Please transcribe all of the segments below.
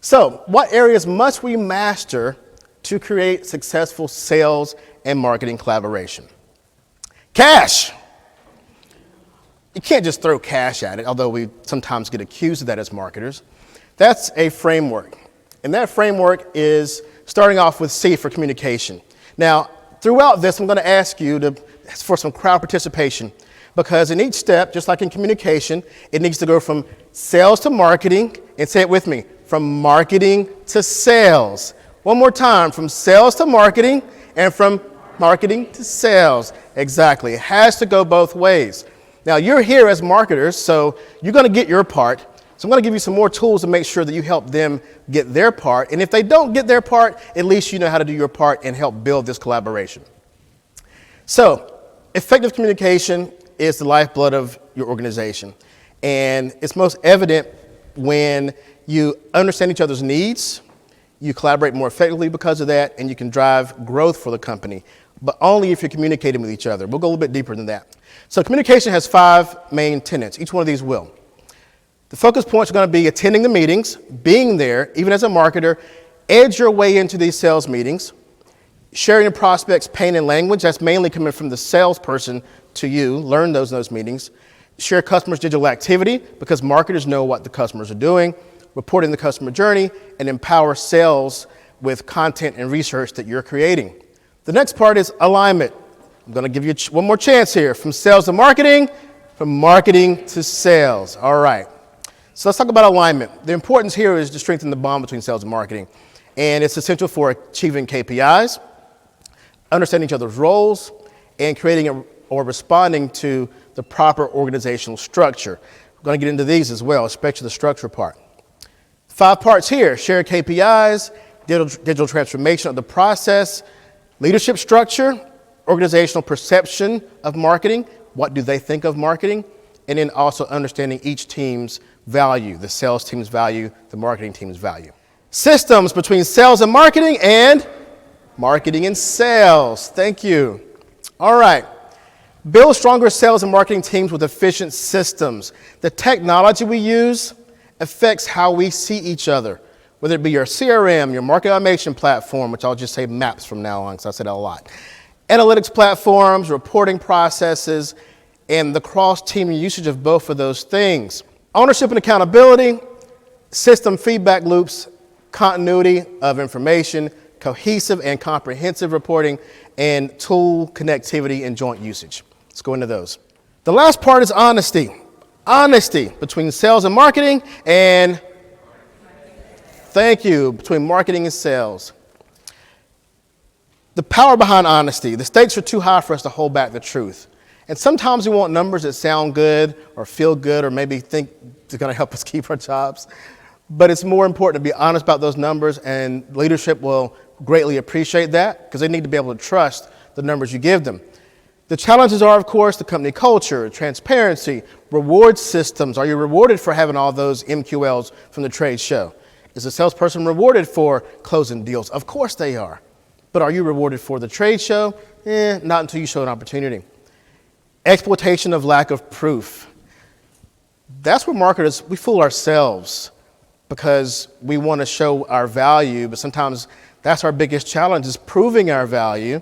So, what areas must we master to create successful sales and marketing collaboration? Cash. You can't just throw cash at it, although we sometimes get accused of that as marketers. That's a framework. And that framework is starting off with C for communication. Now, throughout this, I'm going to ask you for some crowd participation, because in each step, just like in communication, it needs to go from sales to marketing, and say it with me, from marketing to sales. One more time, from sales to marketing, and from marketing to sales. Exactly. It has to go both ways. Now, you're here as marketers, so you're going to get your part. So I'm going to give you some more tools to make sure that you help them get their part. And if they don't get their part, at least you know how to do your part and help build this collaboration. So, effective communication is the lifeblood of your organization. And it's most evident when you understand each other's needs, you collaborate more effectively because of that, and you can drive growth for the company, but only if you're communicating with each other. We'll go a little bit deeper than that. So communication has 5 main tenets. Each one of these will. The focus points are going to be attending the meetings, being there, even as a marketer, edge your way into these sales meetings, sharing the prospect's pain and language. That's mainly coming from the salesperson to you. Learn those meetings. Share customers' digital activity, because marketers know what the customers are doing, reporting the customer journey, and empower sales with content and research that you're creating. The next part is alignment. I'm going to give you one more chance here. From sales to marketing, from marketing to sales. All right. So let's talk about alignment. The importance here is to strengthen the bond between sales and marketing. And it's essential for achieving KPIs, understanding each other's roles, and creating or responding to the proper organizational structure. We're going to get into these as well, especially the structure part. 5 parts here: shared KPIs, digital transformation of the process, leadership structure, organizational perception of marketing, what do they think of marketing, and then also understanding each team's value, the sales team's value, the marketing team's value. Systems between sales and marketing and sales. Thank you. All right. Build stronger sales and marketing teams with efficient systems. The technology we use affects how we see each other, whether it be your CRM, your market automation platform, which I'll just say maps from now on because I said that a lot, analytics platforms, reporting processes, and the cross-team usage of both of those things. Ownership and accountability, system feedback loops, continuity of information, cohesive and comprehensive reporting, and tool connectivity and joint usage. Let's go into those. The last part is honesty. Honesty between sales and marketing, and between marketing and sales. The power behind honesty. The stakes are too high for us to hold back the truth. And sometimes we want numbers that sound good or feel good or maybe think they're going to help us keep our jobs. But it's more important to be honest about those numbers, and leadership will greatly appreciate that because they need to be able to trust the numbers you give them. The challenges are, of course, the company culture, transparency, reward systems. Are you rewarded for having all those MQLs from the trade show? Is a salesperson rewarded for closing deals? Of course they are. But are you rewarded for the trade show? Not until you show an opportunity. Exploitation of lack of proof. That's where marketers, we fool ourselves because we want to show our value, but sometimes that's our biggest challenge, is proving our value.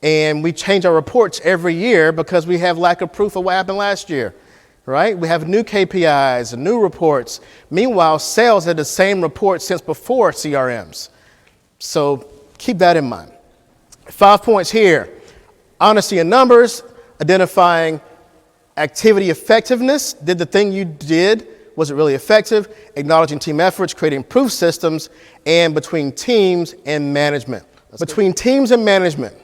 And we change our reports every year because we have lack of proof of what happened last year, right? We have new KPIs and new reports. Meanwhile, sales had the same report since before CRMs. So keep that in mind. 5 points here: honesty in numbers, identifying activity effectiveness. Did the thing you did, was it really effective? Acknowledging team efforts, creating proof systems, and between teams and management. Between teams and management,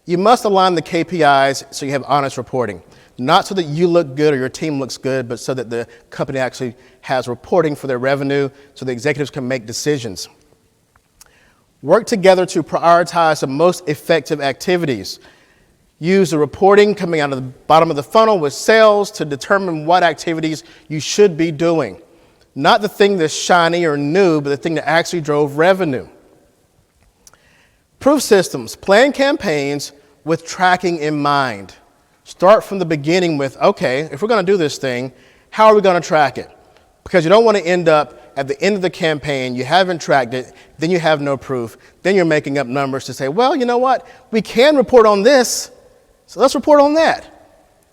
you must align the KPIs so you have honest reporting. Not so that you look good or your team looks good, but so that the company actually has reporting for their revenue so the executives can make decisions. Work together to prioritize the most effective activities. Use the reporting coming out of the bottom of the funnel with sales to determine what activities you should be doing. Not the thing that's shiny or new, but the thing that actually drove revenue. Proof systems. Plan campaigns with tracking in mind. Start from the beginning with, okay, if we're going to do this thing, how are we going to track it? Because you don't want to end up at the end of the campaign, you haven't tracked it, then you have no proof, then you're making up numbers to say, well, you know what? We can report on this, so let's report on that.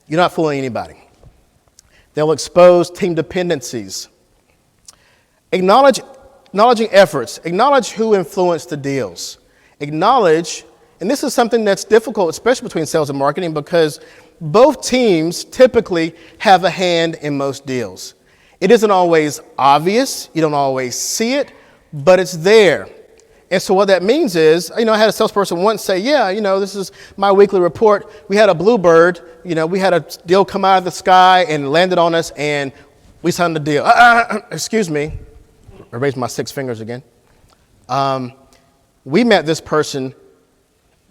You're not fooling anybody. They'll expose team dependencies. Acknowledging efforts. Acknowledge who influenced the deals. Acknowledge, and this is something that's difficult, especially between sales and marketing, because both teams typically have a hand in most deals. It isn't always obvious. You don't always see it, but it's there. And so what that means is, I had a salesperson once say, yeah, this is my weekly report. We had a bluebird, we had a deal come out of the sky and landed on us, and we signed the deal. Excuse me. I raised my 6 fingers again. We met this person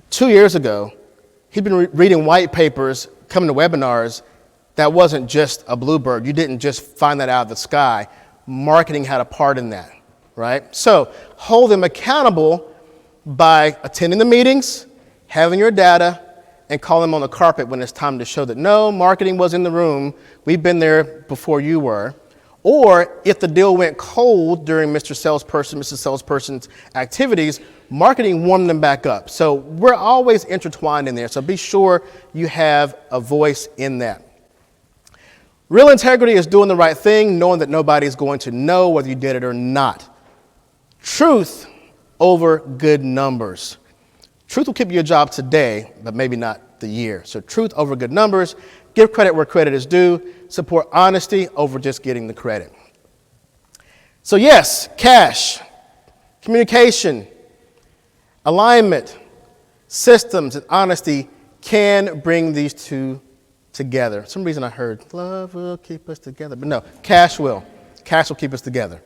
2 years ago. He'd been reading white papers, coming to webinars. That wasn't just a bluebird. You didn't just find that out of the sky. Marketing had a part in that, right? So hold them accountable by attending the meetings, having your data, and call them on the carpet when it's time to show that, no, marketing was in the room. We've been there before you were. Or if the deal went cold during Mr. Salesperson's activities, marketing warmed them back up. So we're always intertwined in there. So be sure you have a voice in that. Real integrity is doing the right thing, knowing that nobody's going to know whether you did it or not. Truth over good numbers. Truth will keep you a job today, but maybe not the year. So truth over good numbers. Give credit where credit is due. Support honesty over just getting the credit. So yes, C.A.S.H, communication, alignment, systems, and honesty can bring these two together. For some reason I heard love will keep us together, but no, C.A.S.H will. C.A.S.H will keep us together.